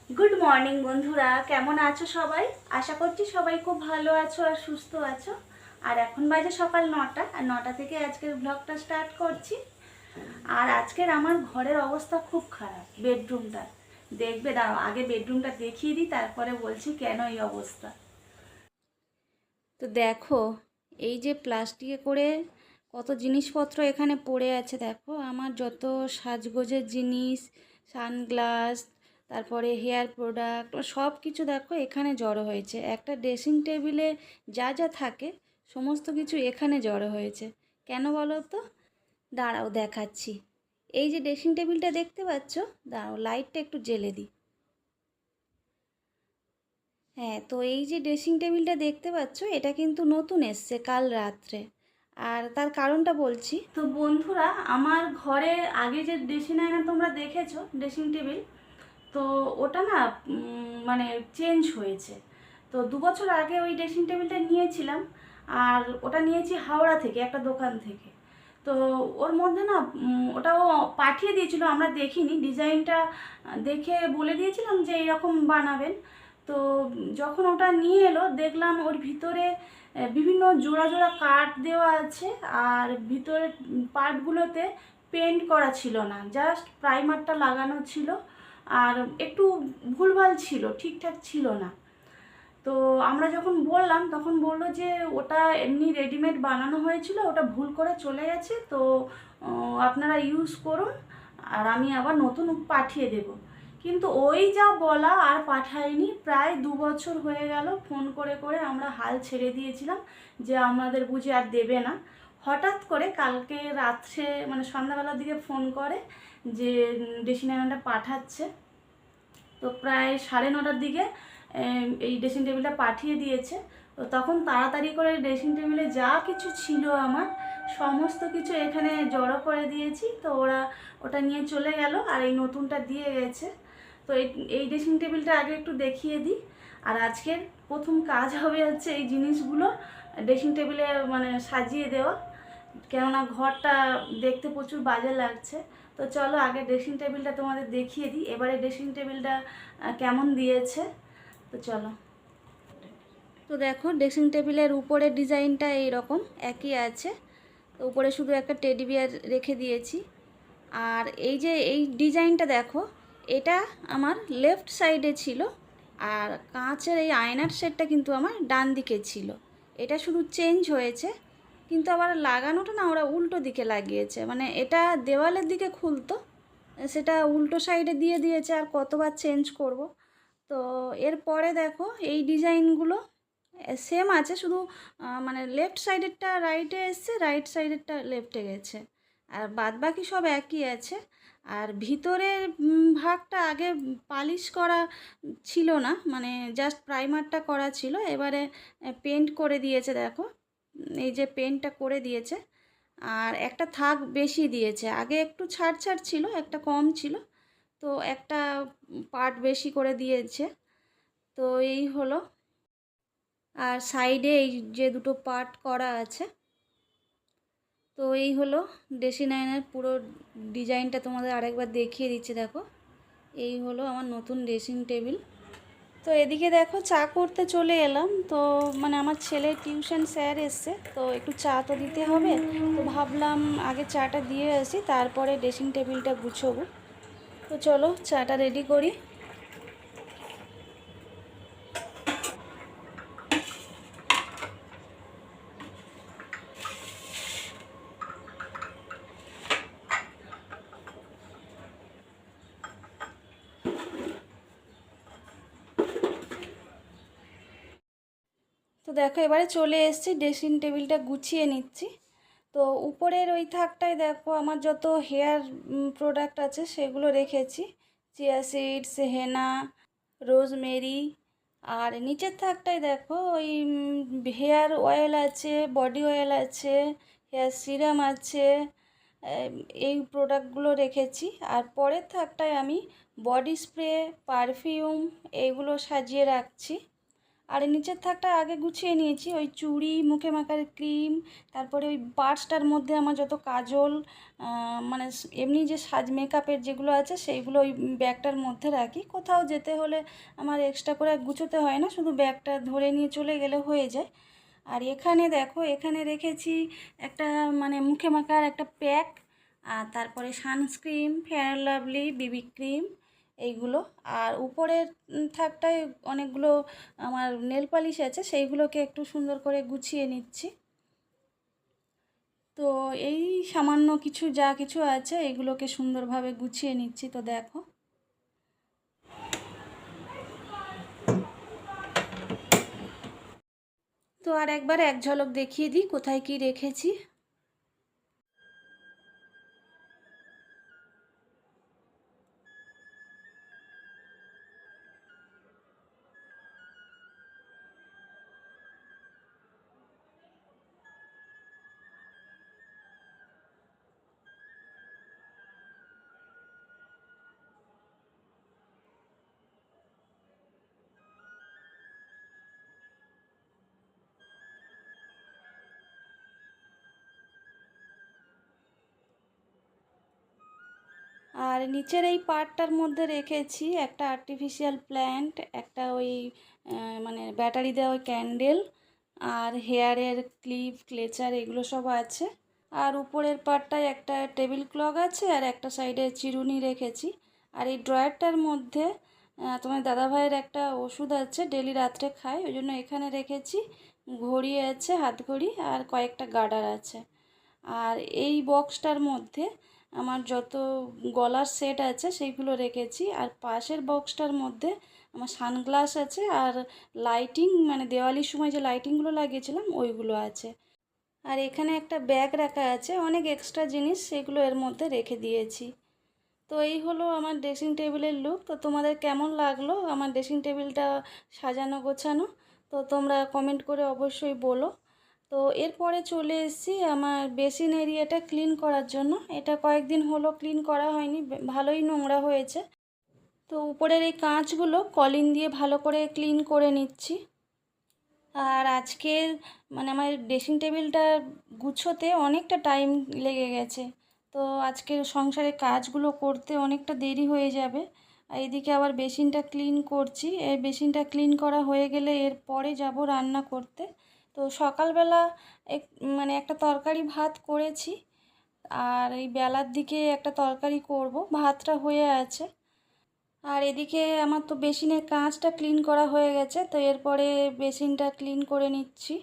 Good morning বন্ধুরা, কেমন আছো সবাই? আশা করছি সবাই খুব ভালো আছো আর সুস্থ আছো। আর এখন বাজে সকাল 9টা, আর 9টা থেকে আজকের ব্লগটা স্টার্ট করছি। আর আজকের আমার ঘরের অবস্থা খুব খারাপ, বেডরুমটা। দেখবে, দাঁড়াও আগে বেডরুমটা দেখিয়ে দিই, তারপরে বলছি কেন এই অবস্থা। তো দেখো, এই যে প্লাস্টিকে করে কত জিনিসপত্র এখানে পড়ে আছে। দেখো আমার যত সাজগোজের জিনিস, সানগ্লাস, তারপরে হেয়ার প্রোডাক্ট, সব কিছু দেখো এখানে জড়ো হয়েছে। একটা ড্রেসিং টেবিলে যা যা থাকে সমস্ত কিছু এখানে জড়ো হয়েছে। কেন বলো তো? দাঁড়াও দেখাচ্ছি। এই যে ড্রেসিং টেবিলটা দেখতে পাচ্ছ, দাঁড়াও লাইটটা একটু জ্বেলে দিই। হ্যাঁ, তো এই যে ড্রেসিং টেবিলটা দেখতে পাচ্ছ, এটা কিন্তু নতুন এসছে কাল রাত্রে। আর তার কারণটা বলছি। তো বন্ধুরা, আমার ঘরে আগে যে ড্রেসিং আয়না তোমরা দেখেছো, ড্রেসিং টেবিল, তো ওটা না মানে চেঞ্জ হয়েছে। তো 2 বছর আগে ওই ড্রেসিং টেবিলটা নিয়েছিলাম, আর ওটা নিয়েছি হাওড়া থেকে, একটা দোকান থেকে। তো ওর মধ্যে না ওটাও পাঠিয়ে দিয়েছিল, আমরা দেখিনি। ডিজাইনটা দেখে বলে দিয়েছিলাম যে এরকম বানাবেন। তো যখন ওটা নিয়ে এলো, দেখলাম ওর ভিতরে বিভিন্ন জোড়া জোড়া কাঠ দেওয়া আছে, আর ভিতরের পার্টগুলোতে পেন্ট করা ছিল না, জাস্ট প্রাইমারটা লাগানো ছিল। আর একটু ভুলভাল ছিল, ঠিকঠাক ছিল না। তো আমরা যখন বললাম, তখন বললো যে ওটা এমনি রেডিমেড বানানো হয়েছিল, ওটা ভুল করে চলে গেছে, তো আপনারা ইউজ করুন, আর আমি আবার নতুন পাঠিয়ে দেব। কিন্তু ওই যা বলা, আর পাঠায়নি। প্রায় 2 বছর হয়ে গেল, ফোন করে করে আমরা হাল ছেড়ে দিয়েছিলাম যে আমাদের বুঝে আর দেবে না। হঠাৎ করে কালকে রাত্রে, মানে সন্ধ্যাবেলার দিকে ফোন করে যে ড্রেসিং আয়নাটা পাঠাচ্ছে। তো প্রায় 9:30টার দিকে এই ড্রেসিং টেবিলটা পাঠিয়ে দিয়েছে। তো তখন তাড়াতাড়ি করে ড্রেসিং টেবিলে যা কিছু ছিল আমার, সমস্ত কিছু এখানে জড়ো করে দিয়েছি। তো ওরা ওটা নিয়ে চলে গেল, আর এই নতুনটা দিয়ে গেছে। তো এই ড্রেসিং টেবিলটা আগে একটু দেখিয়ে দিই। আর আজকের প্রথম কাজ হবে হচ্ছে এই জিনিসগুলো ড্রেসিং টেবিলে মানে সাজিয়ে দেওয়া, কেননা ঘরটা দেখতে প্রচুর বাজে লাগছে। তো চলো আগে ড্রেসিং টেবিলটা তোমাদের দেখিয়ে দিই, এবারে ড্রেসিং টেবিলটা কেমন দিয়েছে। তো চলো। তো দেখো, ড্রেসিং টেবিলের উপরের ডিজাইনটা এইরকম একই আছে। তো উপরে শুধু একটা টেডি বিয়ার রেখে দিয়েছি। আর এই যে এই ডিজাইনটা দেখো, এটা আমার লেফট সাইডে ছিল, আর কাঁচের এই আয়নার সেটটা কিন্তু আমার ডান দিকে ছিল। এটা শুধু চেঞ্জ হয়েছে, কিন্তু আবার লাগানোটা না ওরা উল্টো দিকে লাগিয়েছে, মানে এটা দেওয়ালের দিকে খুলতো, সেটা উল্টো সাইডে দিয়ে দিয়েছে। আর কতবার চেঞ্জ করব। তো এরপরে দেখো এই ডিজাইনগুলো সেম আছে, শুধু মানে লেফট সাইডেরটা রাইটে এসছে, রাইট সাইডেরটা লেফটে গেছে, আর বাদ বাকি সব একই আছে। আর ভিতরের ভাগটা আগে পালিশ করা ছিল না, মানে জাস্ট প্রাইমারটা করা ছিল, এবারে পেন্ট করে দিয়েছে। দেখো এই যে পেন্টটা করে দিয়েছে, আর একটা থাক বেশি দিয়েছে। আগে একটু ছাড় ছাড় ছিল, একটা কম ছিল, তো একটা পার্ট বেশি করে দিয়েছে। তো এই হলো। আর সাইডে এই যে দুটো পার্ট করা আছে। তো এই হলো ড্রেসিং আয়নার পুরো ডিজাইনটা, তোমাদের আরেকবার দেখিয়ে দিচ্ছি। দেখো এই হলো আমার নতুন ড্রেসিং টেবিল। তো এদিকে দেখো চা করতে চলে এলাম। তো মানে আমার ছেলের টিউশন স্যার এসছে, তো একটু চা তো দিতে হবে। তো ভাবলাম আগে চাটা দিয়ে আসি, তারপরে ড্রেসিং টেবিলটা গুছোবো। তো চলো চাটা রেডি করি। তো দেখো এবারে চলে এসেছি, ড্রেসিং টেবিলটা গুছিয়ে নিচ্ছি। তো উপরের ওই থাকটায় দেখো আমার যত হেয়ার প্রোডাক্ট আছে সেগুলো রেখেছি। চিয়া সিডস, হেনা, রোজমেরি। আর নিচের থাকটায় দেখো ওই হেয়ার অয়েল আছে, বডি অয়েল আছে, হেয়ার সিরাম আছে, এই প্রোডাক্টগুলো রেখেছি। আর পরের থাকটায় আমি বডি স্প্রে, পারফিউম এইগুলো সাজিয়ে রাখছি। আর নিচের থাকটা আগে গুছিয়ে নিয়েছি, ওই চুড়ি, মুখে মাখার ক্রিম, তারপরে ওই পার্সটার মধ্যে আমার যত কাজল, মানে এমনি যে সাজ মেকআপের যেগুলো আছে সেইগুলো ওই ব্যাগটার মধ্যে রাখি। কোথাও যেতে হলে আমার এক্সট্রা করে গুছোতে হয় না, শুধু ব্যাগটা ধরে নিয়ে চলে গেলে হয়ে যায়। আর এখানে দেখো, এখানে রেখেছি একটা মানে মুখে মাখার একটা প্যাক, আর তারপরে সানস্ক্রিন, ফেয়ার লাভলি, বিবি ক্রিম, এইগুলো। আর উপরের থাকটায় অনেকগুলো আমার নেল পালিশ আছে, সেইগুলোকে একটু সুন্দর করে গুছিয়ে নিচ্ছি। তো এই সামান্য কিছু যা কিছু আছে এগুলোকে সুন্দরভাবে গুছিয়ে নিচ্ছি। তো দেখো, তো আর একবার এক ঝলক দেখিয়ে দিই কোথায় কি রেখেছি। আর নিচের এই পার্টটার মধ্যে রেখেছি একটা আর্টিফিশিয়াল প্ল্যান্ট, একটা ওই মানে ব্যাটারি দেওয়া ওই ক্যান্ডেল, আর হেয়ারের ক্লিপ, ক্লেচার, এগুলো সব আছে। আর উপরের পার্টটায় একটা টেবিল ক্লক আছে, আর একটা সাইডে চিরুনি রেখেছি। আর এই ড্রয়ারটার মধ্যে তোমার দাদাভাইয়ের একটা ওষুধ আছে, ডেলি রাত্রে খায়, ওই জন্য এখানে রেখেছি। ঘড়ি আছে, হাত ঘড়ি, আর কয়েকটা গার্ডার আছে। আর এই বক্সটার মধ্যে আমার যত গলার সেট আছে সেইগুলো রেখেছি। আর পাশের বক্সটার মধ্যে আমার সানগ্লাস আছে, আর লাইটিং, মানে দেওয়ালির সময় যে লাইটিংগুলো লাগিয়েছিলাম ওইগুলো আছে। আর এখানে একটা ব্যাগ রাখা আছে, অনেক এক্সট্রা জিনিস সেগুলো এর মধ্যে রেখে দিয়েছি। তো এই হলো আমার ড্রেসিং টেবিলের লুক। তো তোমাদের কেমন লাগলো আমার ড্রেসিং টেবিলটা সাজানো গোছানো, তো তোমরা কমেন্ট করে অবশ্যই বলো। তো এরপরে চলে এসেছি আমার বেসিন এরিয়াটা ক্লিন করার জন্য। এটা কয়েকদিন হলো ক্লিন করা হয়নি, ভালোই নোংরা হয়েছে। তো উপরের এই কাঁচগুলো কলিন দিয়ে ভালো করে ক্লিন করে নিচ্ছি। আর আজকে মানে আমার ড্রেসিং টেবিলটা গুছোতে অনেকটা টাইম লেগে গেছে। তো আজকে সংসারের কাজগুলো করতে অনেকটা দেরি হয়ে যাবে। আর এদিকে আবার বেসিনটা ক্লিন করছি, এই বেসিনটা ক্লিন করা হয়ে গেলে এরপরে যাব রান্না করতে। তো সকালবেলা এক মানে একটা তরকারি ভাত করেছি, আর এই বেলার দিকে একটা তরকারি করব, ভাতটা হয়ে আছে। আর এদিকে আমার তো বেসিনের কাঁচটা ক্লিন করা হয়ে গেছে, তো এরপরে বেসিনটা ক্লিন করে নিচ্ছি।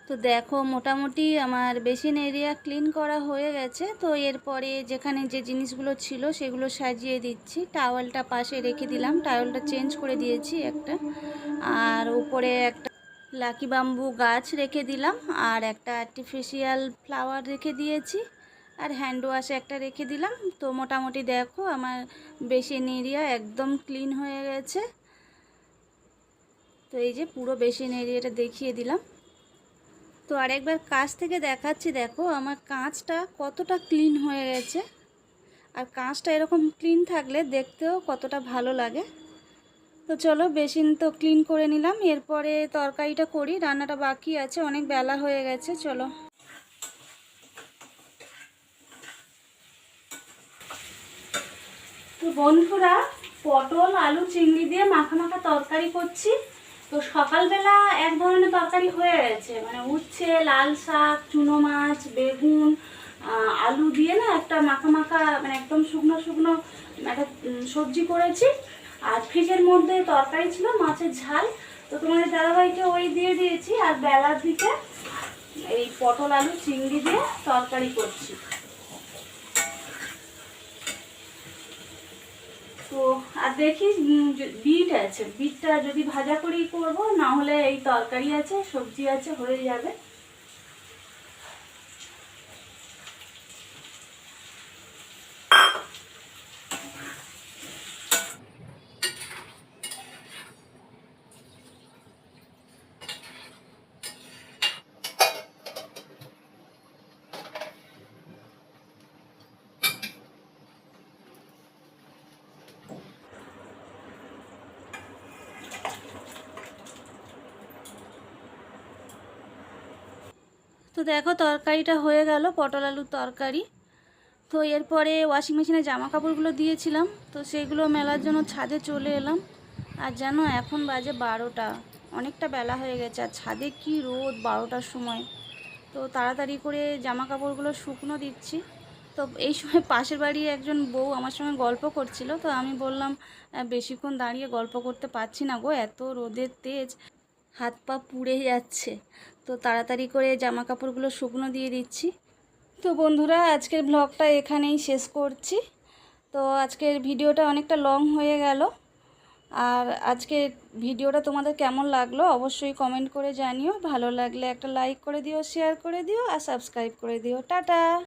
তো দেখো মোটামুটি আমার বেসিন এরিয়া ক্লিন করা হয়ে গেছে। তো এরপরে যেখানে যে জিনিসগুলো ছিল সেগুলো সাজিয়ে দিচ্ছি। টাওয়েলটা পাশে রেখে দিলাম, টাওয়েলটা চেঞ্জ করে দিয়েছি একটা, আর উপরে একটা লাকি বাম্বু গাছ রেখে দিলাম, আর একটা আর্টিফিশিয়াল ফ্লাওয়ার রেখে দিয়েছি, আর হ্যান্ড ওয়াশ একটা রেখে দিলাম। তো মোটামুটি দেখো আমার বেসিন এরিয়া একদম ক্লিন হয়ে গেছে। তো এই যে পুরো বেসিন এরিয়াটা দেখিয়ে দিলাম। তো আরেকবার কাছ থেকে দেখাচ্ছি, দেখো আমার কাঁচটা কতটা ক্লিন হয়ে গেছে। আর কাঁচটা এরকম ক্লিন থাকলে দেখতেও কতটা ভালো লাগে। তো চলো বেসিন তো ক্লিন করে নিলাম, এরপরে তরকারিটা করি, রান্নাটা বাকি আছে, অনেক বেলা হয়ে গেছে। চলো। তো বন্ধুরা, পটল আলু চিংড়ি দিয়ে মাখা মাখা তরকারি করছি। তো সকালবেলা এক ধরনের তরকারি হয়ে গেছে, মানে উচ্ছে, লাল শাক, চুনো মাছ, বেগুন, আলু দিয়ে না একটা মাখা মাখা, মানে একদম শুকনো শুকনো একটা সবজি করেছি। আর ফ্রিজের মধ্যে তরকারি ছিল মাছের ঝাল, তো তোমাদের দাদাভাইকে ওই দিয়ে দিয়েছি। আর বেলার দিকে এই পটল আলু চিংড়ি দিয়ে তরকারি করছি। তো আর দেখি বিট আছে, বিটটা যদি ভাজা করেই করবো, না হলে এই তরকারি আছে, সবজি আছে, হয়ে যাবে। তো দেখো তরকারিটা হয়ে গেল, পটল আলুর তরকারি। তো এরপরে ওয়াশিং মেশিনে জামা কাপড়গুলো দিয়েছিলাম, তো সেগুলো মেলার জন্য ছাদে চলে এলাম। আর জানো এখন বাজে 12টা, অনেকটা বেলা হয়ে গেছে। আর ছাদে কি রোদ 12টার সময়। তো তাড়াতাড়ি করে জামা কাপড়গুলো শুকনো দিচ্ছি। তো এই সময় পাশের বাড়ির একজন বউ আমার সঙ্গে গল্প করছিল। তো আমি বললাম বেশিক্ষণ দাঁড়িয়ে গল্প করতে পারছি না গো, এত রোদের তেজ, হাত পা পুড়ে যাচ্ছে। তো তাড়াতাড়ি করে জামা কাপড়গুলো শুকনো দিয়ে দিচ্ছি। তো বন্ধুরা, আজকের ব্লগটা এখানেই শেষ করছি। তো আজকের ভিডিওটা অনেকটা লং হয়ে গেল। আর আজকের ভিডিওটা তোমাদের কেমন লাগলো অবশ্যই কমেন্ট করে জানিও। ভালো লাগলে একটা লাইক করে দিও, শেয়ার করে দিও, আর সাবস্ক্রাইব করে দিও। টাটা।